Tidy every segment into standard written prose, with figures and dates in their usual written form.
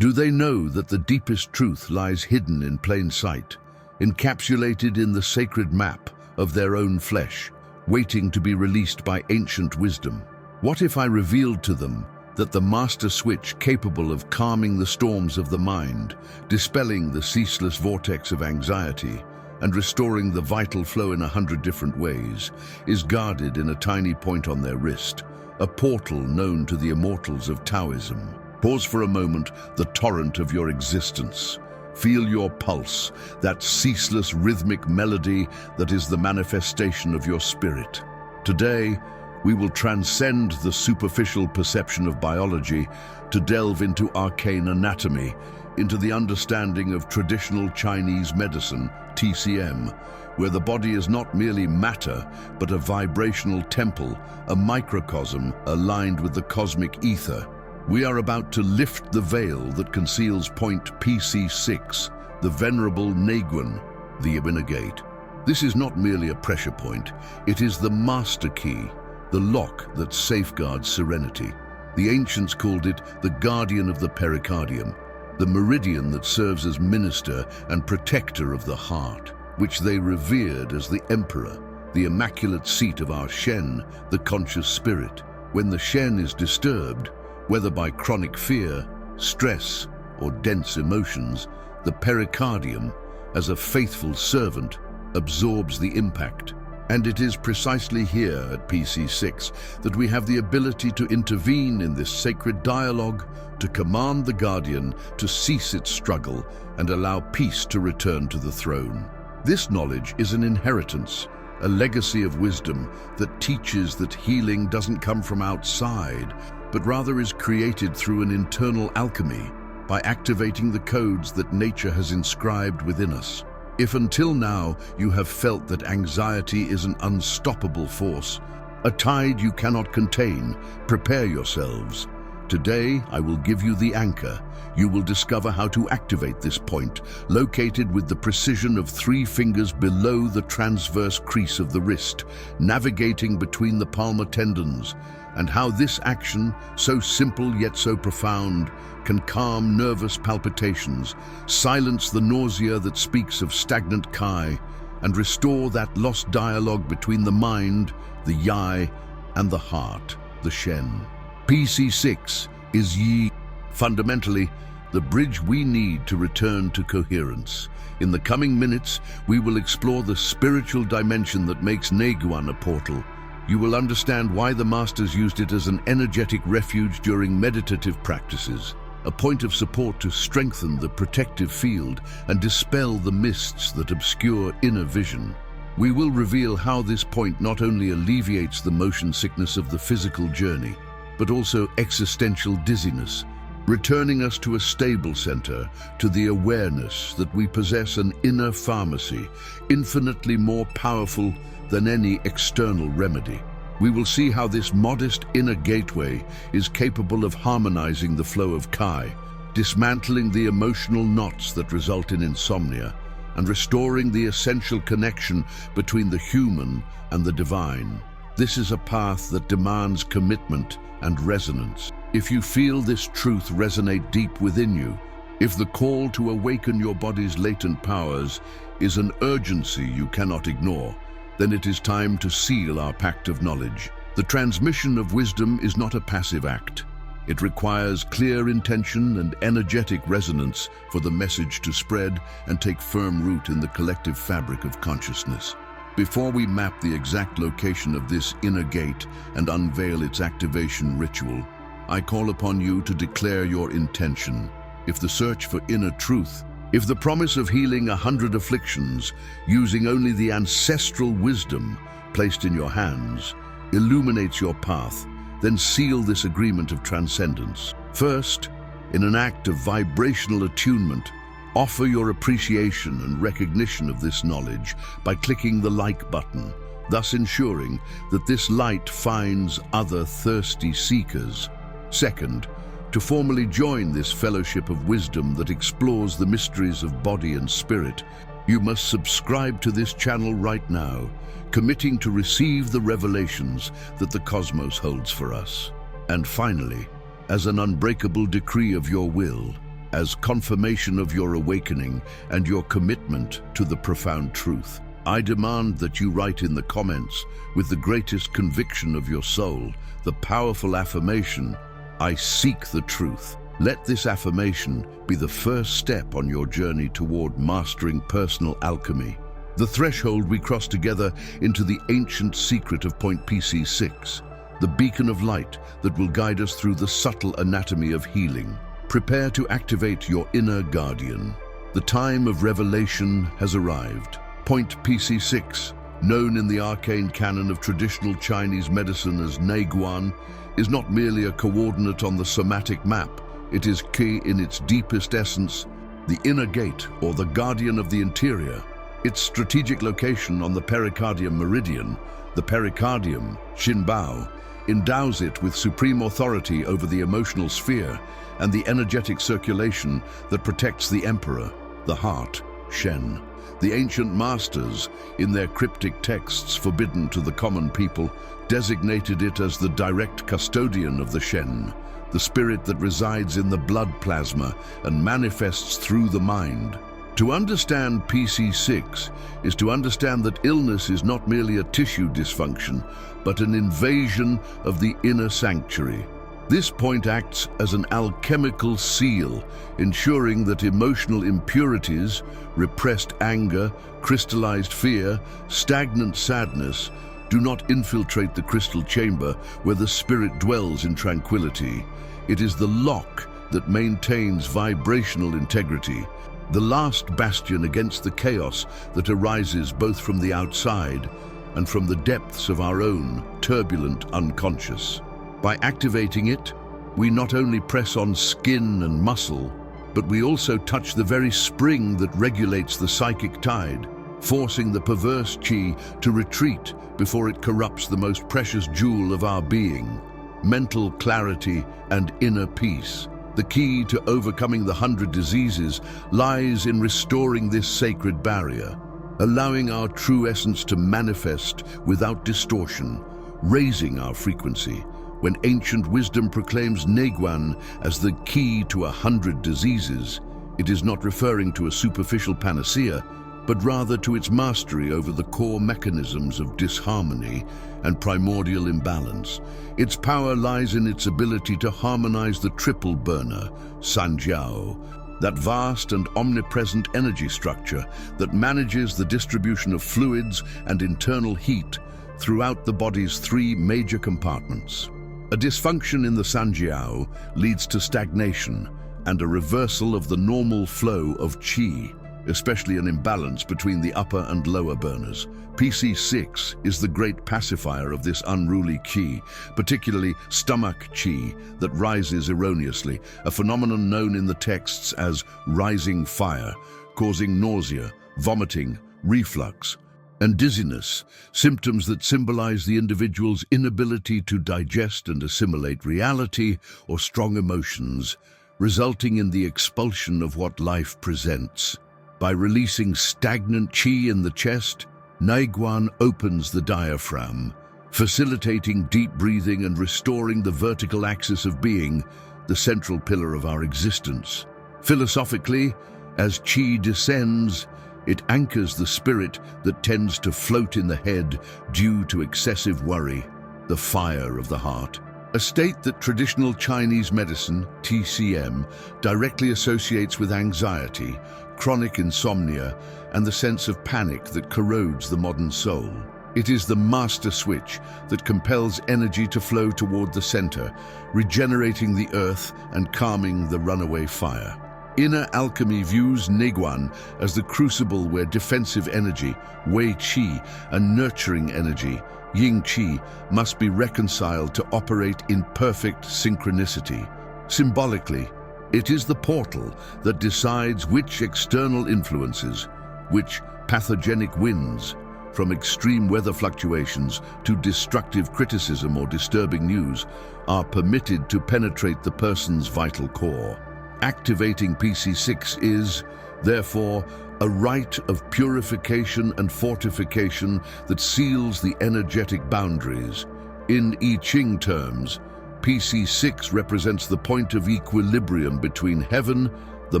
Do they know that the deepest truth lies hidden in plain sight, encapsulated in the sacred map of their own flesh, waiting to be released by ancient wisdom? What if I revealed to them that the master switch capable of calming the storms of the mind, dispelling the ceaseless vortex of anxiety, and restoring the vital flow in 100 different ways, is guarded in a tiny point on their wrist, a portal known to the immortals of Taoism? Pause for a moment, the torrent of your existence. Feel your pulse, that ceaseless rhythmic melody that is the manifestation of your spirit. Today, we will transcend the superficial perception of biology to delve into arcane anatomy, into the understanding of traditional Chinese medicine, TCM, where the body is not merely matter, but a vibrational temple, a microcosm aligned with the cosmic ether. We are about to lift the veil that conceals point PC6, the venerable Neiguan, the inner gate. This is not merely a pressure point, it is the master key, the lock that safeguards serenity. The ancients called it the guardian of the pericardium, the meridian that serves as minister and protector of the heart, which they revered as the emperor, the immaculate seat of our Shen, the conscious spirit. When the Shen is disturbed, whether by chronic fear, stress, or dense emotions, the pericardium, as a faithful servant, absorbs the impact. And it is precisely here at PC6 that we have the ability to intervene in this sacred dialogue, to command the guardian to cease its struggle and allow peace to return to the throne. This knowledge is an inheritance, a legacy of wisdom that teaches that healing doesn't come from outside, but rather is created through an internal alchemy by activating the codes that nature has inscribed within us. If until now you have felt that anxiety is an unstoppable force, a tide you cannot contain, prepare yourselves. Today, I will give you the anchor. You will discover how to activate this point, located with the precision of 3 fingers below the transverse crease of the wrist, navigating between the palmar tendons, and how this action, so simple yet so profound, can calm nervous palpitations, silence the nausea that speaks of stagnant Kai, and restore that lost dialogue between the mind, the Yai, and the heart, the Shen. PC6 is Yi, fundamentally, the bridge we need to return to coherence. In the coming minutes, we will explore the spiritual dimension that makes Neiguan a portal. You will understand why the masters used it as an energetic refuge during meditative practices, a point of support to strengthen the protective field and dispel the mists that obscure inner vision. We will reveal how this point not only alleviates the motion sickness of the physical journey, but also existential dizziness, returning us to a stable center, to the awareness that we possess an inner pharmacy, infinitely more powerful than any external remedy. We will see how this modest inner gateway is capable of harmonizing the flow of Kai, dismantling the emotional knots that result in insomnia, and restoring the essential connection between the human and the divine. This is a path that demands commitment and resonance. If you feel this truth resonate deep within you, if the call to awaken your body's latent powers is an urgency you cannot ignore, then it is time to seal our pact of knowledge. The transmission of wisdom is not a passive act. It requires clear intention and energetic resonance for the message to spread and take firm root in the collective fabric of consciousness. Before we map the exact location of this inner gate and unveil its activation ritual, I call upon you to declare your intention. If the search for inner truth, if the promise of healing 100 afflictions using only the ancestral wisdom placed in your hands illuminates your path, then seal this agreement of transcendence. First, in an act of vibrational attunement, offer your appreciation and recognition of this knowledge by clicking the like button, thus ensuring that this light finds other thirsty seekers. Second, to formally join this fellowship of wisdom that explores the mysteries of body and spirit, you must subscribe to this channel right now, committing to receive the revelations that the cosmos holds for us. And finally, as an unbreakable decree of your will, as confirmation of your awakening and your commitment to the profound truth. I demand that you write in the comments, with the greatest conviction of your soul, the powerful affirmation, "I seek the truth." Let this affirmation be the first step on your journey toward mastering personal alchemy. The threshold we cross together into the ancient secret of point PC6, the beacon of light that will guide us through the subtle anatomy of healing. Prepare to activate your inner guardian. The time of revelation has arrived. Point PC6, known in the arcane canon of traditional Chinese medicine as Neiguan, is not merely a coordinate on the somatic map. It is key in its deepest essence, the inner gate, or the guardian of the interior. Its strategic location on the pericardium meridian, the pericardium, Xinbao, endows it with supreme authority over the emotional sphere and the energetic circulation that protects the emperor, the heart, Shen. The ancient masters, in their cryptic texts forbidden to the common people, designated it as the direct custodian of the Shen, the spirit that resides in the blood plasma and manifests through the mind. To understand PC6 is to understand that illness is not merely a tissue dysfunction, but an invasion of the inner sanctuary. This point acts as an alchemical seal, ensuring that emotional impurities, repressed anger, crystallized fear, stagnant sadness, do not infiltrate the crystal chamber where the spirit dwells in tranquility. It is the lock that maintains vibrational integrity, the last bastion against the chaos that arises both from the outside and from the depths of our own turbulent unconscious. By activating it, we not only press on skin and muscle, but we also touch the very spring that regulates the psychic tide, forcing the perverse qi to retreat before it corrupts the most precious jewel of our being, mental clarity and inner peace. The key to overcoming the 100 diseases lies in restoring this sacred barrier, allowing our true essence to manifest without distortion, raising our frequency. When ancient wisdom proclaims Neiguan as the key to 100 diseases, it is not referring to a superficial panacea, but rather to its mastery over the core mechanisms of disharmony and primordial imbalance. Its power lies in its ability to harmonize the triple burner, Sanjiao, that vast and omnipresent energy structure that manages the distribution of fluids and internal heat throughout the body's 3 major compartments. A dysfunction in the Sanjiao leads to stagnation and a reversal of the normal flow of qi, especially an imbalance between the upper and lower burners. PC6 is the great pacifier of this unruly qi, particularly stomach qi that rises erroneously, a phenomenon known in the texts as rising fire, causing nausea, vomiting, reflux, and dizziness, symptoms that symbolize the individual's inability to digest and assimilate reality or strong emotions, resulting in the expulsion of what life presents. By releasing stagnant qi in the chest, Neiguan opens the diaphragm, facilitating deep breathing and restoring the vertical axis of being, the central pillar of our existence. Philosophically, as qi descends, it anchors the spirit that tends to float in the head due to excessive worry, the fire of the heart. A state that traditional Chinese medicine, TCM, directly associates with anxiety, chronic insomnia, and the sense of panic that corrodes the modern soul. It is the master switch that compels energy to flow toward the center, regenerating the earth and calming the runaway fire. Inner alchemy views Neiguan as the crucible where defensive energy, Wei Qi, and nurturing energy, Ying Qi, must be reconciled to operate in perfect synchronicity. Symbolically, it is the portal that decides which external influences, which pathogenic winds, from extreme weather fluctuations to destructive criticism or disturbing news, are permitted to penetrate the person's vital core. Activating PC6 is, therefore, a rite of purification and fortification that seals the energetic boundaries. In I Ching terms, PC6 represents the point of equilibrium between heaven the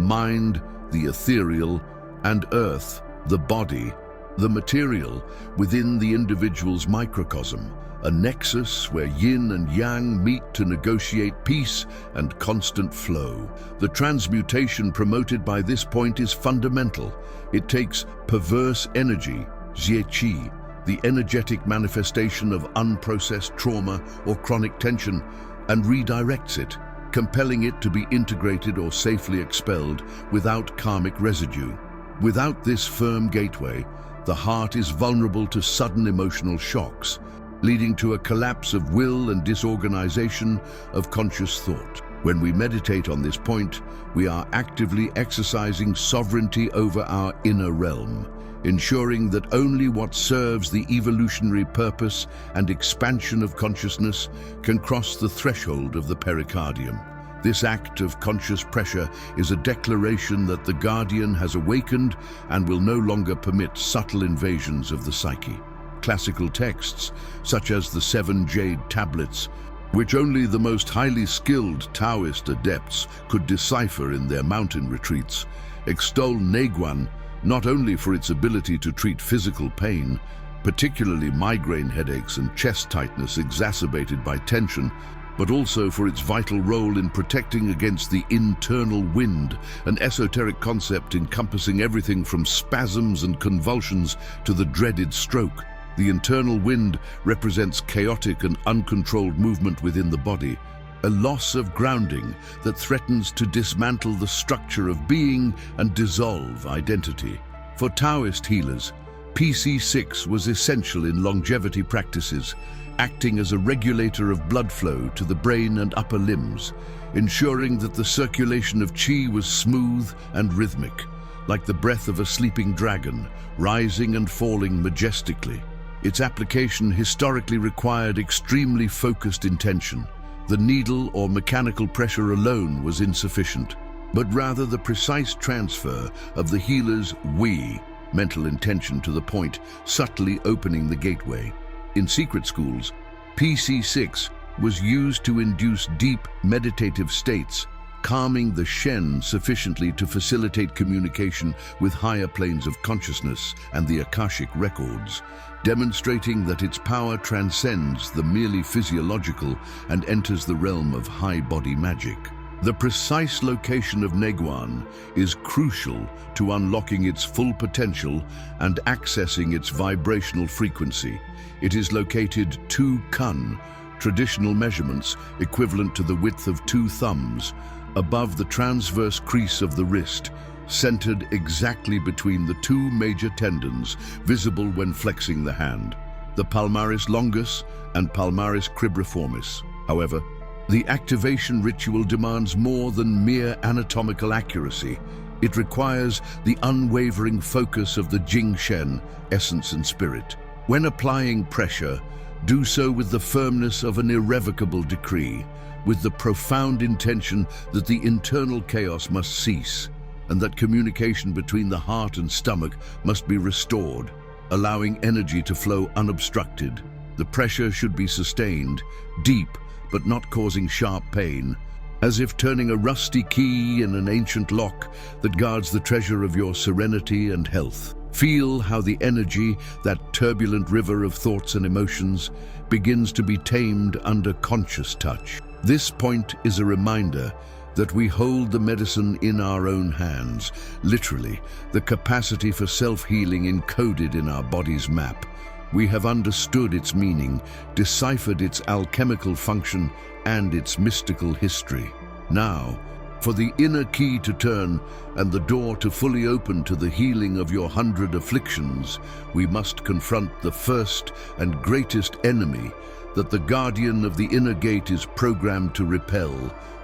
mind, the ethereal, and earth, the body, the material, within the individual's microcosm, a nexus where yin and yang meet to negotiate peace and constant flow. The transmutation promoted by this point is fundamental. It takes perverse energy, xie, the energetic manifestation of unprocessed trauma or chronic tension, and redirects it, compelling it to be integrated or safely expelled without karmic residue. Without this firm gateway, the heart is vulnerable to sudden emotional shocks, leading to a collapse of will and disorganization of conscious thought. When we meditate on this point, we are actively exercising sovereignty over our inner realm, ensuring that only what serves the evolutionary purpose and expansion of consciousness can cross the threshold of the pericardium. This act of conscious pressure is a declaration that the guardian has awakened and will no longer permit subtle invasions of the psyche. Classical texts, such as the 7 Jade Tablets, which only the most highly skilled Taoist adepts could decipher in their mountain retreats, extol Neguan not only for its ability to treat physical pain, particularly migraine headaches and chest tightness exacerbated by tension, but also for its vital role in protecting against the internal wind, an esoteric concept encompassing everything from spasms and convulsions to the dreaded stroke. The internal wind represents chaotic and uncontrolled movement within the body, a loss of grounding that threatens to dismantle the structure of being and dissolve identity. For Taoist healers, PC6 was essential in longevity practices, acting as a regulator of blood flow to the brain and upper limbs, ensuring that the circulation of qi was smooth and rhythmic, like the breath of a sleeping dragon, rising and falling majestically. Its application historically required extremely focused intention. The needle or mechanical pressure alone was insufficient, but rather the precise transfer of the healer's wi, mental intention to the point, subtly opening the gateway. In secret schools, PC6 was used to induce deep meditative states, calming the Shen sufficiently to facilitate communication with higher planes of consciousness and the Akashic records, demonstrating that its power transcends the merely physiological and enters the realm of high body magic. The precise location of Neguan is crucial to unlocking its full potential and accessing its vibrational frequency. It is located 2 kun, traditional measurements equivalent to the width of 2 thumbs, above the transverse crease of the wrist, centered exactly between the 2 major tendons visible when flexing the hand, the palmaris longus and palmaris cribriformis. However, the activation ritual demands more than mere anatomical accuracy. It requires the unwavering focus of the Jing Shen, essence and spirit. When applying pressure, do so with the firmness of an irrevocable decree, with the profound intention that the internal chaos must cease, and that communication between the heart and stomach must be restored, allowing energy to flow unobstructed. The pressure should be sustained, deep, but not causing sharp pain, as if turning a rusty key in an ancient lock that guards the treasure of your serenity and health. Feel how the energy, that turbulent river of thoughts and emotions, begins to be tamed under conscious touch. This point is a reminder that we hold the medicine in our own hands, literally, the capacity for self-healing encoded in our body's map. We have understood its meaning, deciphered its alchemical function and its mystical history. Now, for the inner key to turn and the door to fully open to the healing of your 100 afflictions, we must confront the first and greatest enemy that the guardian of the inner gate is programmed to repel,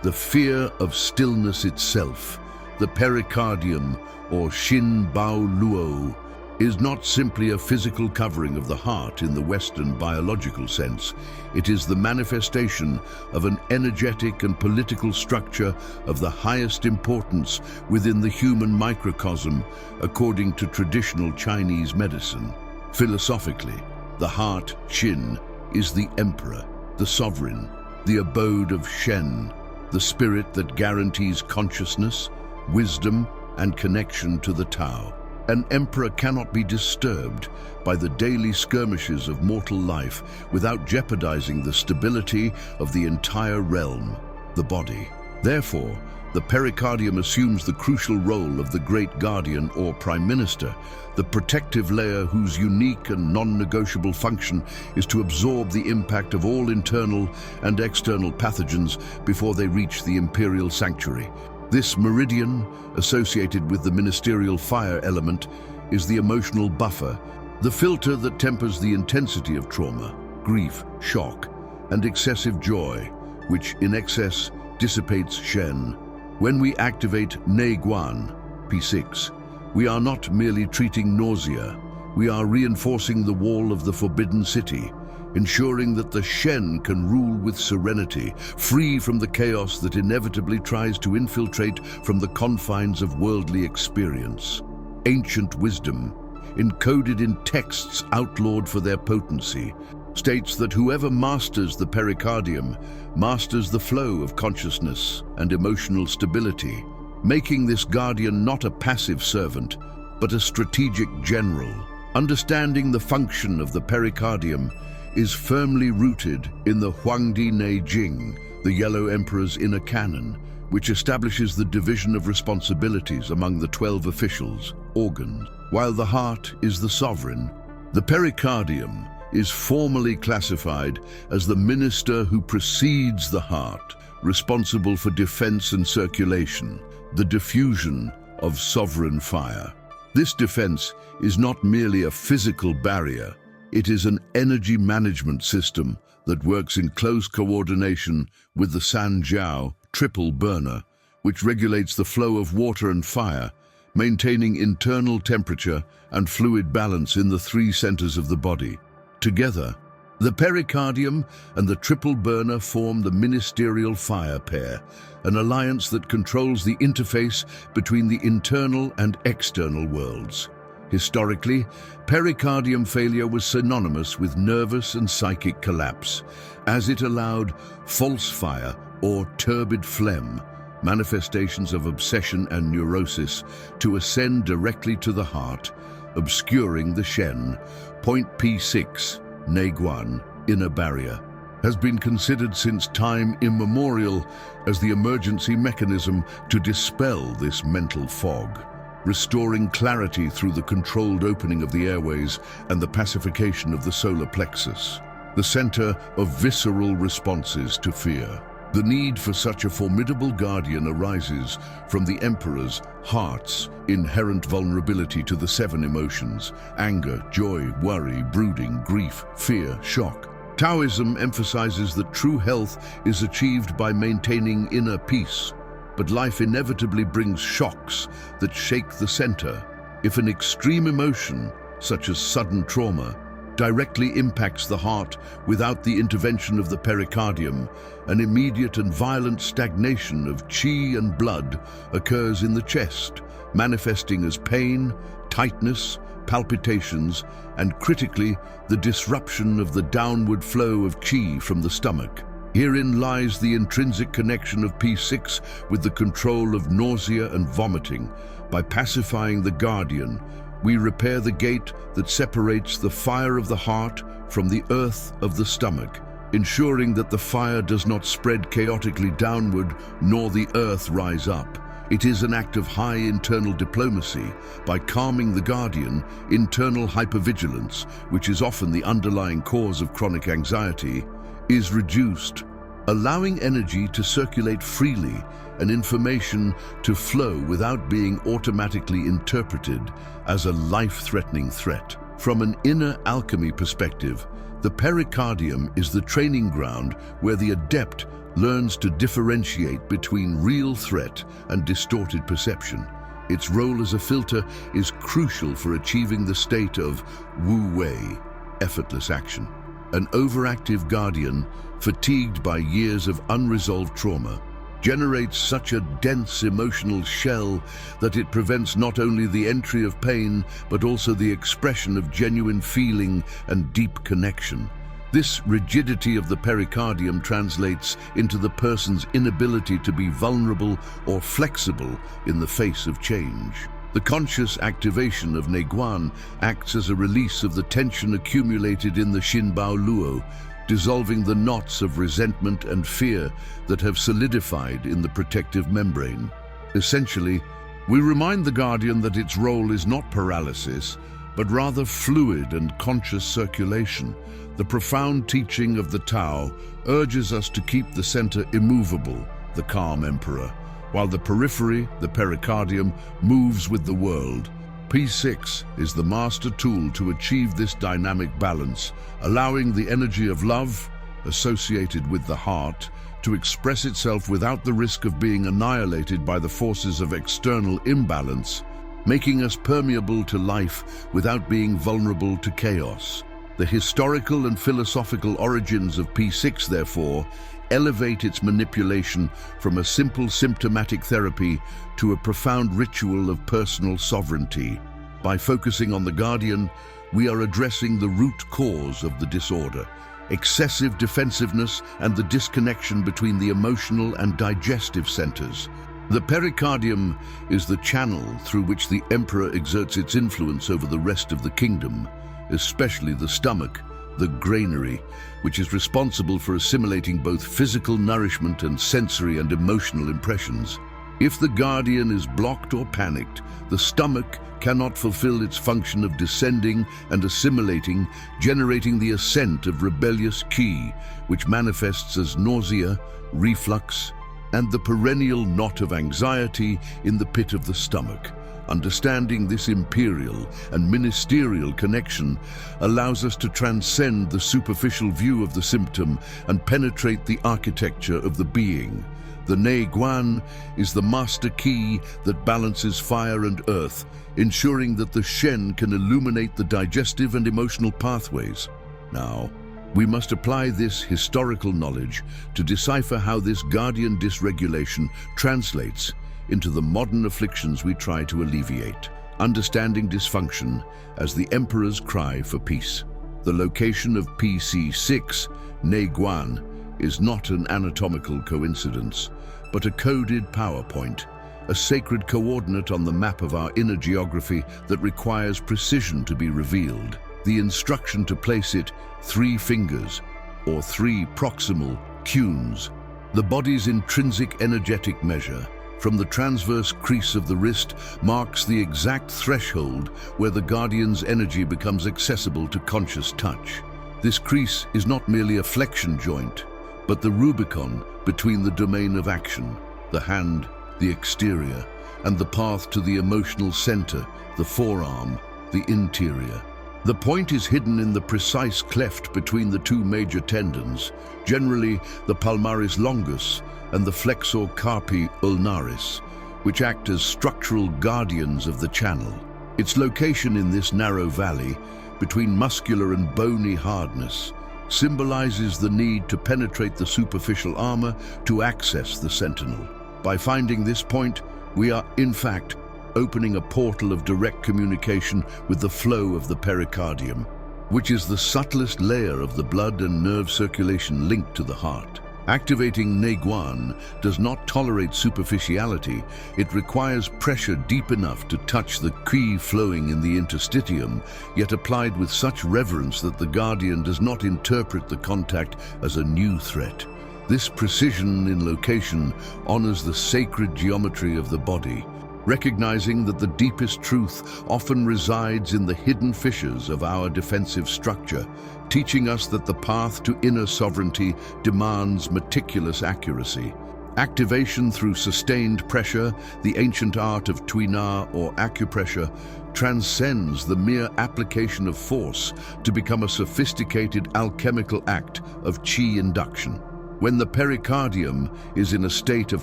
the fear of stillness itself. The pericardium, or Shin Bao Luo, is not simply a physical covering of the heart in the Western biological sense. It is the manifestation of an energetic and political structure of the highest importance within the human microcosm, according to traditional Chinese medicine. Philosophically, the heart, Qin, is the emperor, the sovereign, the abode of Shen, the spirit that guarantees consciousness, wisdom, and connection to the Tao. An emperor cannot be disturbed by the daily skirmishes of mortal life without jeopardizing the stability of the entire realm, the body. Therefore, the pericardium assumes the crucial role of the great guardian or prime minister, the protective layer whose unique and non-negotiable function is to absorb the impact of all internal and external pathogens before they reach the imperial sanctuary. This meridian, associated with the ministerial fire element, is the emotional buffer, the filter that tempers the intensity of trauma, grief, shock, and excessive joy, which in excess dissipates Shen. When we activate Neiguan, P6, we are not merely treating nausea, we are reinforcing the wall of the Forbidden City, ensuring that the Shen can rule with serenity, free from the chaos that inevitably tries to infiltrate from the confines of worldly experience. Ancient wisdom, encoded in texts outlawed for their potency, states that whoever masters the pericardium masters the flow of consciousness and emotional stability, making this guardian not a passive servant, but a strategic general. Understanding the function of the pericardium is firmly rooted in the Huangdi Neijing, the Yellow Emperor's inner canon, which establishes the division of responsibilities among the 12 officials, organs. While the heart is the sovereign, the pericardium is formally classified as the minister who precedes the heart, responsible for defense and circulation, the diffusion of sovereign fire. This defense is not merely a physical barrier, it is an energy management system that works in close coordination with the Sanjiao triple burner, which regulates the flow of water and fire, maintaining internal temperature and fluid balance in the 3 centers of the body. Together, the pericardium and the triple burner form the ministerial fire pair, an alliance that controls the interface between the internal and external worlds. Historically, pericardium failure was synonymous with nervous and psychic collapse, as it allowed false fire or turbid phlegm, manifestations of obsession and neurosis, to ascend directly to the heart, obscuring the Shen. Point P6, Neiguan, inner barrier, has been considered since time immemorial as the emergency mechanism to dispel this mental fog, restoring clarity through the controlled opening of the airways and the pacification of the solar plexus, the center of visceral responses to fear. The need for such a formidable guardian arises from the Emperor's heart's inherent vulnerability to the 7 emotions: anger, joy, worry, brooding, grief, fear, shock. Taoism emphasizes that true health is achieved by maintaining inner peace, but life inevitably brings shocks that shake the center. If an extreme emotion, such as sudden trauma, directly impacts the heart without the intervention of the pericardium, an immediate and violent stagnation of qi and blood occurs in the chest, manifesting as pain, tightness, palpitations, and critically, the disruption of the downward flow of qi from the stomach. Herein lies the intrinsic connection of P6 with the control of nausea and vomiting. By pacifying the guardian, we repair the gate that separates the fire of the heart from the earth of the stomach, ensuring that the fire does not spread chaotically downward nor the earth rise up. It is an act of high internal diplomacy. By calming the guardian, internal hypervigilance, which is often the underlying cause of chronic anxiety, is reduced, allowing energy to circulate freely and information to flow without being automatically interpreted as a life-threatening threat. From an inner alchemy perspective, the pericardium is the training ground where the adept learns to differentiate between real threat and distorted perception. Its role as a filter is crucial for achieving the state of Wu Wei, effortless action. An overactive guardian, fatigued by years of unresolved trauma, generates such a dense emotional shell that it prevents not only the entry of pain, but also the expression of genuine feeling and deep connection. This rigidity of the pericardium translates into the person's inability to be vulnerable or flexible in the face of change. The conscious activation of Neiguan acts as a release of the tension accumulated in the Shinbao Luo, dissolving the knots of resentment and fear that have solidified in the protective membrane. Essentially, we remind the Guardian that its role is not paralysis, but rather fluid and conscious circulation. The profound teaching of the Tao urges us to keep the center immovable, the calm emperor, while the periphery, the pericardium, moves with the world. P6 is the master tool to achieve this dynamic balance, allowing the energy of love, associated with the heart, to express itself without the risk of being annihilated by the forces of external imbalance, making us permeable to life without being vulnerable to chaos. The historical and philosophical origins of P6, therefore, elevate its manipulation from a simple symptomatic therapy to a profound ritual of personal sovereignty. By focusing on the Guardian, we are addressing the root cause of the disorder: excessive defensiveness and the disconnection between the emotional and digestive centers. The pericardium is the channel through which the emperor exerts its influence over the rest of the kingdom, especially the stomach, the granary, which is responsible for assimilating both physical nourishment and sensory and emotional impressions. If the Guardian is blocked or panicked, the stomach cannot fulfill its function of descending and assimilating, generating the ascent of rebellious qi, which manifests as nausea, reflux, and the perennial knot of anxiety in the pit of the stomach. Understanding this imperial and ministerial connection allows us to transcend the superficial view of the symptom and penetrate the architecture of the being. The Neiguan is the master key that balances fire and earth, ensuring that the Shen can illuminate the digestive and emotional pathways. Now, we must apply this historical knowledge to decipher how this Guardian dysregulation translates into the modern afflictions we try to alleviate. Understanding dysfunction as the Emperor's cry for peace. The location of PC6, Neiguan, is not an anatomical coincidence, but a coded power point, a sacred coordinate on the map of our inner geography that requires precision to be revealed. The instruction to place it 3 fingers, or 3 proximal cunes, the body's intrinsic energetic measure, from the transverse crease of the wrist, marks the exact threshold where the Guardian's energy becomes accessible to conscious touch. This crease is not merely a flexion joint, but the Rubicon between the domain of action, the hand, the exterior, and the path to the emotional center, the forearm, the interior. The point is hidden in the precise cleft between the 2 major tendons, generally the palmaris longus and the flexor carpi ulnaris, which act as structural guardians of the channel. Its location in this narrow valley, between muscular and bony hardness, symbolizes the need to penetrate the superficial armor to access the sentinel. By finding this point, we are, in fact, opening a portal of direct communication with the flow of the pericardium, which is the subtlest layer of the blood and nerve circulation linked to the heart. Activating Neiguan does not tolerate superficiality. It requires pressure deep enough to touch the qi flowing in the interstitium, yet applied with such reverence that the Guardian does not interpret the contact as a new threat. This precision in location honors the sacred geometry of the body, recognizing that the deepest truth often resides in the hidden fissures of our defensive structure, teaching us that the path to inner sovereignty demands meticulous accuracy. Activation through sustained pressure, the ancient art of tuina or acupressure, transcends the mere application of force to become a sophisticated alchemical act of qi induction. When the pericardium is in a state of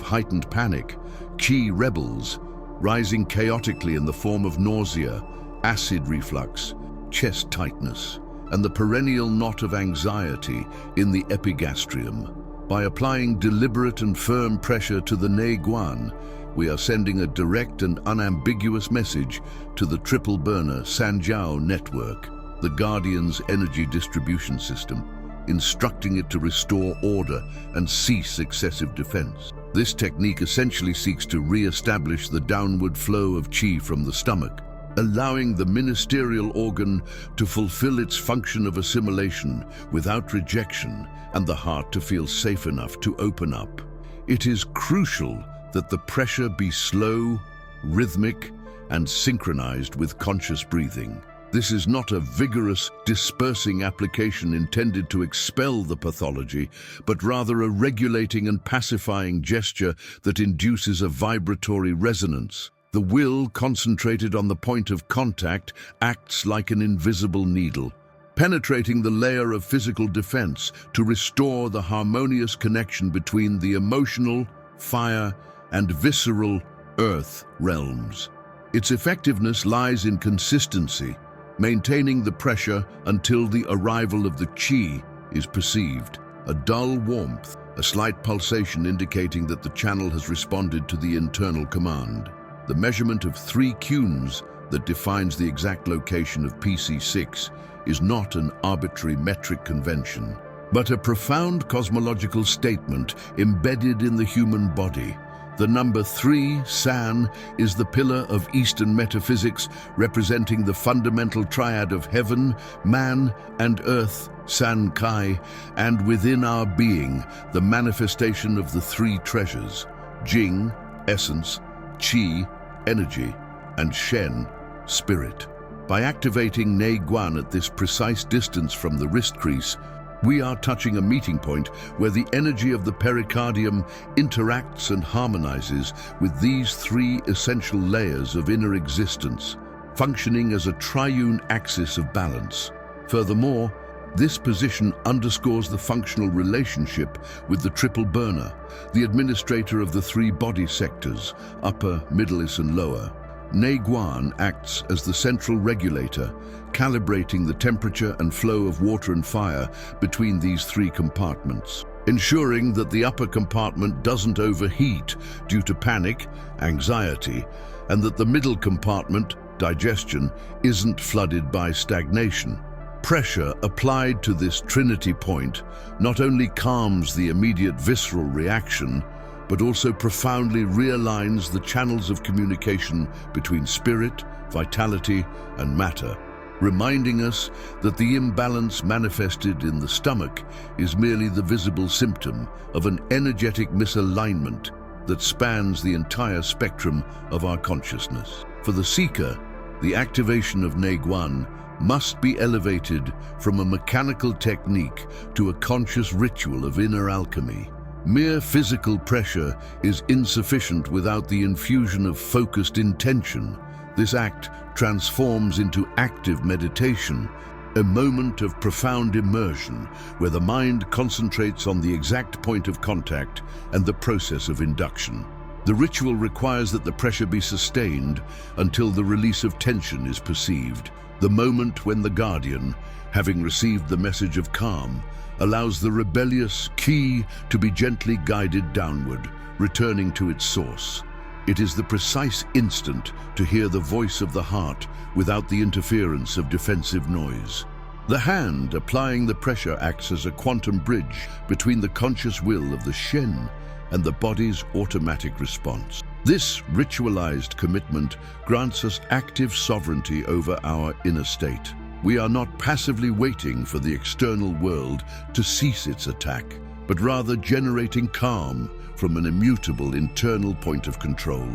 heightened panic, qi rebels, rising chaotically in the form of nausea, acid reflux, chest tightness, and the perennial knot of anxiety in the epigastrium. By applying deliberate and firm pressure to the Neiguan, we are sending a direct and unambiguous message to the triple burner Sanjiao network, the Guardian's energy distribution system. instructing it to restore order and cease excessive defense. This technique essentially seeks to re-establish the downward flow of qi from the stomach, allowing the ministerial organ to fulfill its function of assimilation without rejection and the heart to feel safe enough to open up. It is crucial that the pressure be slow, rhythmic, and synchronized with conscious breathing. This is not a vigorous, dispersing application intended to expel the pathology, but rather a regulating and pacifying gesture that induces a vibratory resonance. The will, concentrated on the point of contact, acts like an invisible needle, penetrating the layer of physical defense to restore the harmonious connection between the emotional, fire, and visceral, earth realms. Its effectiveness lies in consistency, maintaining the pressure until the arrival of the qi is perceived. A dull warmth, a slight pulsation indicating that the channel has responded to the internal command. The measurement of 3 cunes that defines the exact location of PC6 is not an arbitrary metric convention, but a profound cosmological statement embedded in the human body. The number 3, San, is the pillar of Eastern metaphysics, representing the fundamental triad of heaven, man, and earth, San Kai, and within our being, the manifestation of the 3 treasures, Jing, essence, Qi, energy, and Shen, spirit. By activating Nei Guan at this precise distance from the wrist crease, we are touching a meeting point where the energy of the pericardium interacts and harmonizes with these 3 essential layers of inner existence, functioning as a triune axis of balance. Furthermore, this position underscores the functional relationship with the triple burner, the administrator of the 3 body sectors, upper, middle, and lower. Nei Guan acts as the central regulator, calibrating the temperature and flow of water and fire between these 3 compartments, ensuring that the upper compartment doesn't overheat due to panic, anxiety, and that the middle compartment, digestion, isn't flooded by stagnation. Pressure applied to this trinity point not only calms the immediate visceral reaction, but also profoundly realigns the channels of communication between spirit, vitality, and matter, reminding us that the imbalance manifested in the stomach is merely the visible symptom of an energetic misalignment that spans the entire spectrum of our consciousness. For the seeker, the activation of Nei Guan must be elevated from a mechanical technique to a conscious ritual of inner alchemy. Mere physical pressure is insufficient without the infusion of focused intention. This act transforms into active meditation, a moment of profound immersion where the mind concentrates on the exact point of contact and the process of induction. The ritual requires that the pressure be sustained until the release of tension is perceived, the moment when the guardian, having received the message of calm, allows the rebellious qi to be gently guided downward, returning to its source. It is the precise instant to hear the voice of the heart without the interference of defensive noise. The hand applying the pressure acts as a quantum bridge between the conscious will of the Shen and the body's automatic response. This ritualized commitment grants us active sovereignty over our inner state. We are not passively waiting for the external world to cease its attack, but rather generating calm from an immutable internal point of control.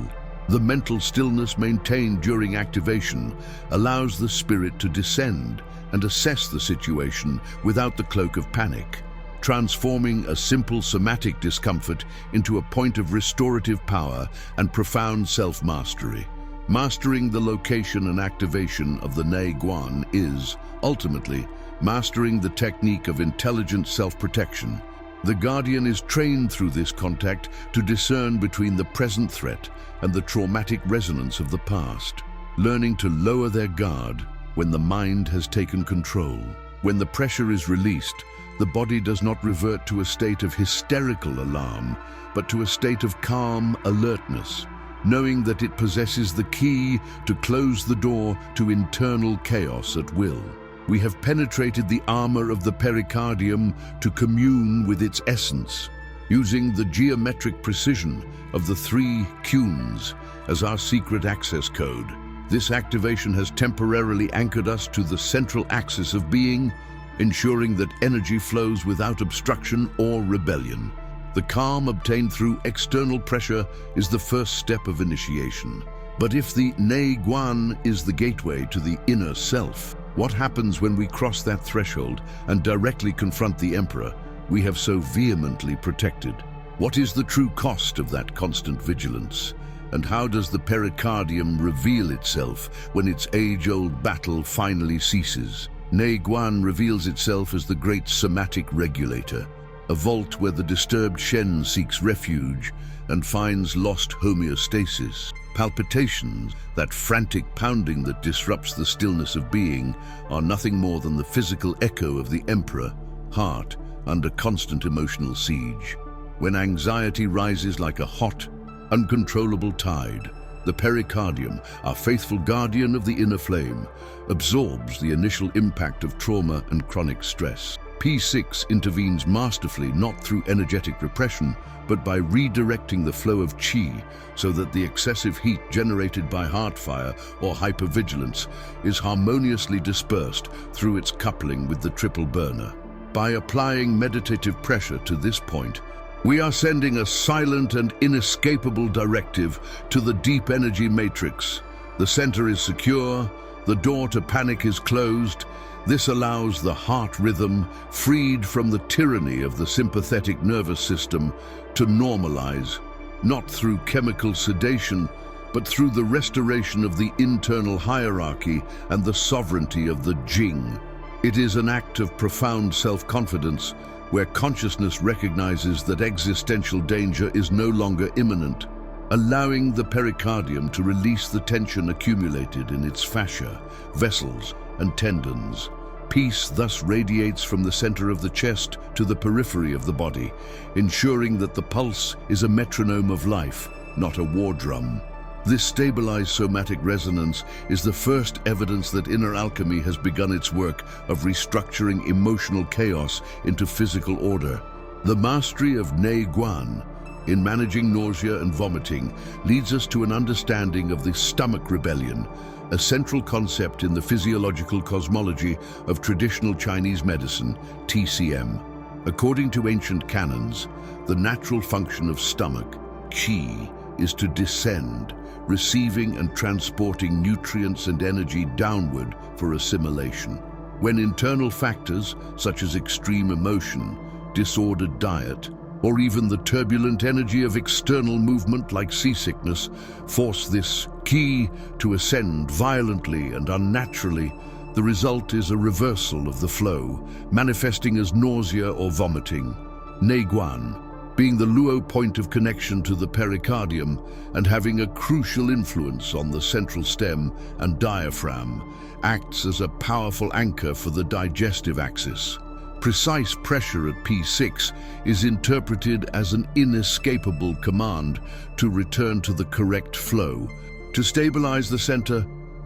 The mental stillness maintained during activation allows the spirit to descend and assess the situation without the cloak of panic, transforming a simple somatic discomfort into a point of restorative power and profound self-mastery. Mastering the location and activation of the Nei Guan is, ultimately, mastering the technique of intelligent self-protection. The guardian is trained through this contact to discern between the present threat and the traumatic resonance of the past, learning to lower their guard when the mind has taken control. When the pressure is released, the body does not revert to a state of hysterical alarm, but to a state of calm alertness, knowing that it possesses the key to close the door to internal chaos at will. We have penetrated the armor of the pericardium to commune with its essence, using the geometric precision of the 3 Qs as our secret access code. This activation has temporarily anchored us to the central axis of being, ensuring that energy flows without obstruction or rebellion. The calm obtained through external pressure is the first step of initiation. But if the Nei Guan is the gateway to the inner self, what happens when we cross that threshold and directly confront the Emperor we have so vehemently protected? What is the true cost of that constant vigilance? And how does the pericardium reveal itself when its age-old battle finally ceases? Nei Guan reveals itself as the great somatic regulator, a vault where the disturbed Shen seeks refuge and finds lost homeostasis. Palpitations, that frantic pounding that disrupts the stillness of being, are nothing more than the physical echo of the Emperor, heart, under constant emotional siege. When anxiety rises like a hot, uncontrollable tide, the pericardium, our faithful guardian of the inner flame, absorbs the initial impact of trauma and chronic stress. P6 intervenes masterfully not through energetic repression, but by redirecting the flow of qi so that the excessive heat generated by heart fire or hypervigilance is harmoniously dispersed through its coupling with the triple burner. By applying meditative pressure to this point, we are sending a silent and inescapable directive to the deep energy matrix. The center is secure, the door to panic is closed. This allows the heart rhythm, freed from the tyranny of the sympathetic nervous system, to normalize, not through chemical sedation, but through the restoration of the internal hierarchy and the sovereignty of the Jing. It is an act of profound self-confidence, where consciousness recognizes that existential danger is no longer imminent, allowing the pericardium to release the tension accumulated in its fascia, vessels, and tendons. Peace thus radiates from the center of the chest to the periphery of the body, ensuring that the pulse is a metronome of life, not a war drum. This stabilized somatic resonance is the first evidence that inner alchemy has begun its work of restructuring emotional chaos into physical order. The mastery of Nei Guan in managing nausea and vomiting leads us to an understanding of the stomach rebellion, a central concept in the physiological cosmology of traditional Chinese medicine, TCM. According to ancient canons, the natural function of stomach, qi, is to descend, receiving and transporting nutrients and energy downward for assimilation. When internal factors, such as extreme emotion, disordered diet, or even the turbulent energy of external movement like seasickness, force this qi to ascend violently and unnaturally, the result is a reversal of the flow, manifesting as nausea or vomiting. Nei Guan, being the luo point of connection to the pericardium and having a crucial influence on the central stem and diaphragm, acts as a powerful anchor for the digestive axis. Precise pressure at P6 is interpreted as an inescapable command to return to the correct flow, to stabilize the center,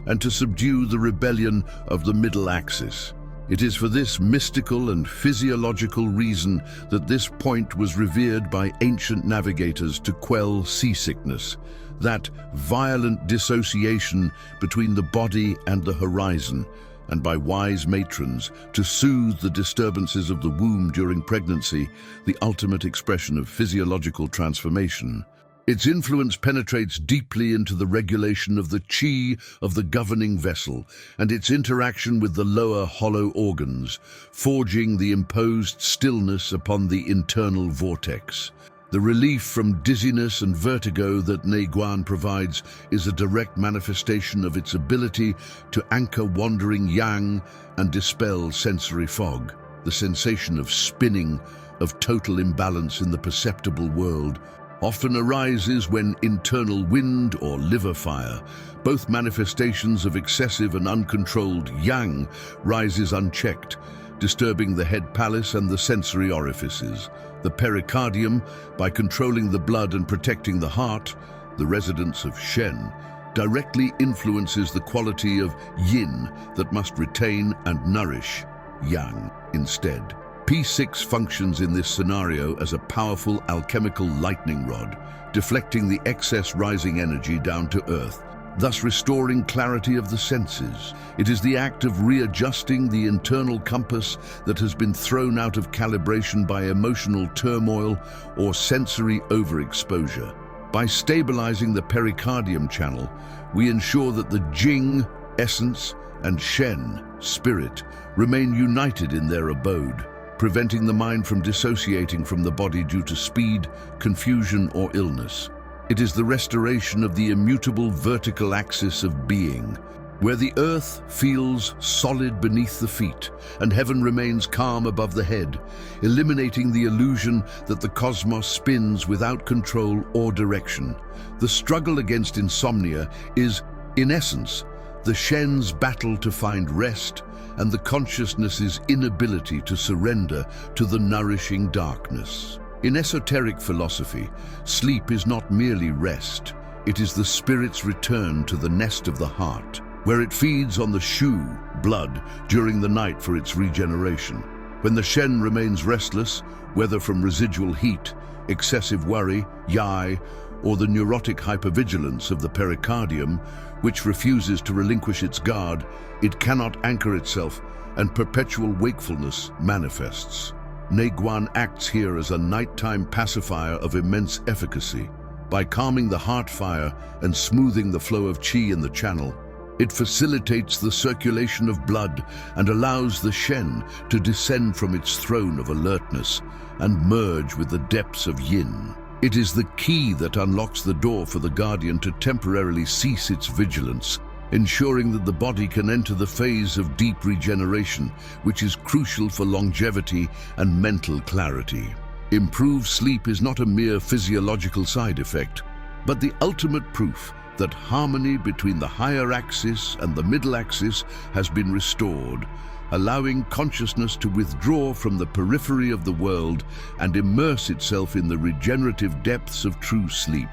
and to subdue the rebellion of the middle axis. It is for this mystical and physiological reason that this point was revered by ancient navigators to quell seasickness, that violent dissociation between the body and the horizon, and by wise matrons to soothe the disturbances of the womb during pregnancy, the ultimate expression of physiological transformation. Its influence penetrates deeply into the regulation of the qi of the governing vessel and its interaction with the lower hollow organs, forging the imposed stillness upon the internal vortex. The relief from dizziness and vertigo that Nei Guan provides is a direct manifestation of its ability to anchor wandering yang and dispel sensory fog. The sensation of spinning, of total imbalance in the perceptible world, often arises when internal wind or liver fire, both manifestations of excessive and uncontrolled yang, rises unchecked, disturbing the head palace and the sensory orifices. The pericardium, by controlling the blood and protecting the heart, the residence of Shen, directly influences the quality of yin that must retain and nourish yang instead. P6 functions in this scenario as a powerful alchemical lightning rod, deflecting the excess rising energy down to earth, thus restoring clarity of the senses. It is the act of readjusting the internal compass that has been thrown out of calibration by emotional turmoil or sensory overexposure. By stabilizing the pericardium channel, we ensure that the Jing, essence, and Shen, spirit, remain united in their abode, preventing the mind from dissociating from the body due to speed, confusion, or illness. It is the restoration of the immutable vertical axis of being, where the earth feels solid beneath the feet and heaven remains calm above the head, eliminating the illusion that the cosmos spins without control or direction. The struggle against insomnia is, in essence, the Shen's battle to find rest and the consciousness's inability to surrender to the nourishing darkness. In esoteric philosophy, sleep is not merely rest. It is the spirit's return to the nest of the heart, where it feeds on the shu, blood, during the night for its regeneration. When the Shen remains restless, whether from residual heat, excessive worry, yai, or the neurotic hypervigilance of the pericardium, which refuses to relinquish its guard, it cannot anchor itself, and perpetual wakefulness manifests. Neiguan acts here as a nighttime pacifier of immense efficacy. By calming the heart fire and smoothing the flow of qi in the channel, it facilitates the circulation of blood and allows the Shen to descend from its throne of alertness and merge with the depths of yin. It is the key that unlocks the door for the guardian to temporarily cease its vigilance, ensuring that the body can enter the phase of deep regeneration, which is crucial for longevity and mental clarity. Improved sleep is not a mere physiological side effect, but the ultimate proof that harmony between the higher axis and the middle axis has been restored, allowing consciousness to withdraw from the periphery of the world and immerse itself in the regenerative depths of true sleep,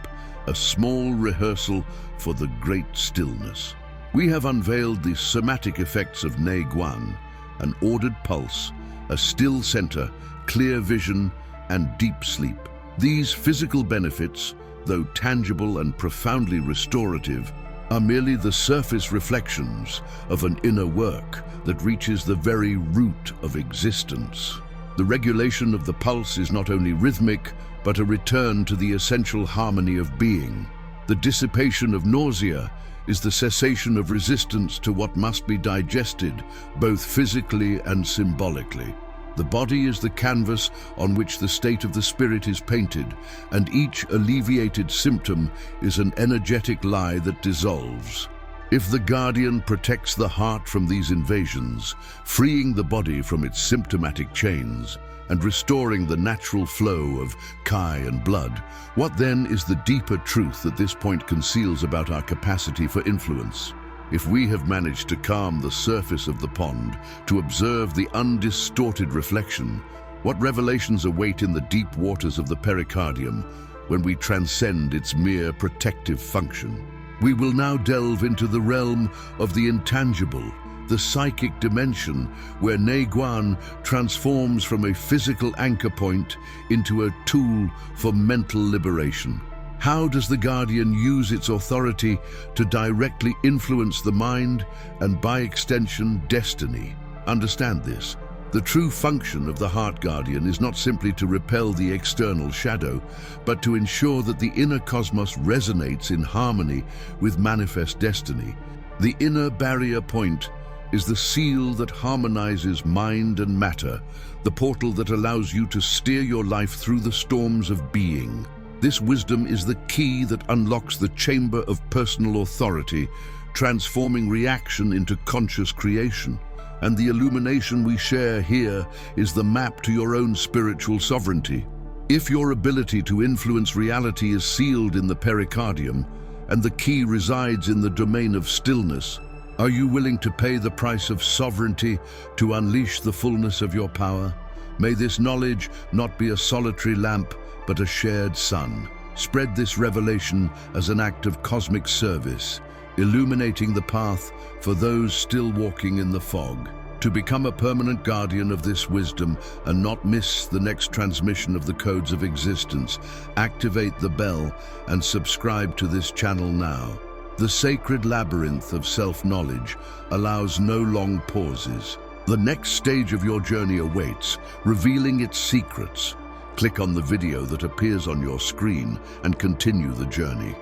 a small rehearsal for the great stillness. We have unveiled the somatic effects of Neiguan, an ordered pulse, a still center, clear vision, and deep sleep. These physical benefits, though tangible and profoundly restorative, are merely the surface reflections of an inner work that reaches the very root of existence. The regulation of the pulse is not only rhythmic, but a return to the essential harmony of being. The dissipation of nausea is the cessation of resistance to what must be digested, both physically and symbolically. The body is the canvas on which the state of the spirit is painted, and each alleviated symptom is an energetic lie that dissolves. If the guardian protects the heart from these invasions, freeing the body from its symptomatic chains, and restoring the natural flow of Kai and blood, what then is the deeper truth that this point conceals about our capacity for influence? If we have managed to calm the surface of the pond, to observe the undistorted reflection, what revelations await in the deep waters of the pericardium when we transcend its mere protective function? We will now delve into the realm of the intangible, the psychic dimension, where Neiguan transforms from a physical anchor point into a tool for mental liberation. How does the guardian use its authority to directly influence the mind and, by extension, destiny? Understand this. The true function of the heart guardian is not simply to repel the external shadow, but to ensure that the inner cosmos resonates in harmony with manifest destiny. The inner barrier point is the seal that harmonizes mind and matter, the portal that allows you to steer your life through the storms of being. This wisdom is the key that unlocks the chamber of personal authority, transforming reaction into conscious creation. And the illumination we share here is the map to your own spiritual sovereignty. If your ability to influence reality is sealed in the pericardium, and the key resides in the domain of stillness, are you willing to pay the price of sovereignty to unleash the fullness of your power? May this knowledge not be a solitary lamp, but a shared sun. Spread this revelation as an act of cosmic service, illuminating the path for those still walking in the fog. To become a permanent guardian of this wisdom and not miss the next transmission of the codes of existence, activate the bell and subscribe to this channel now. The sacred labyrinth of self-knowledge allows no long pauses. The next stage of your journey awaits, revealing its secrets. Click on the video that appears on your screen and continue the journey.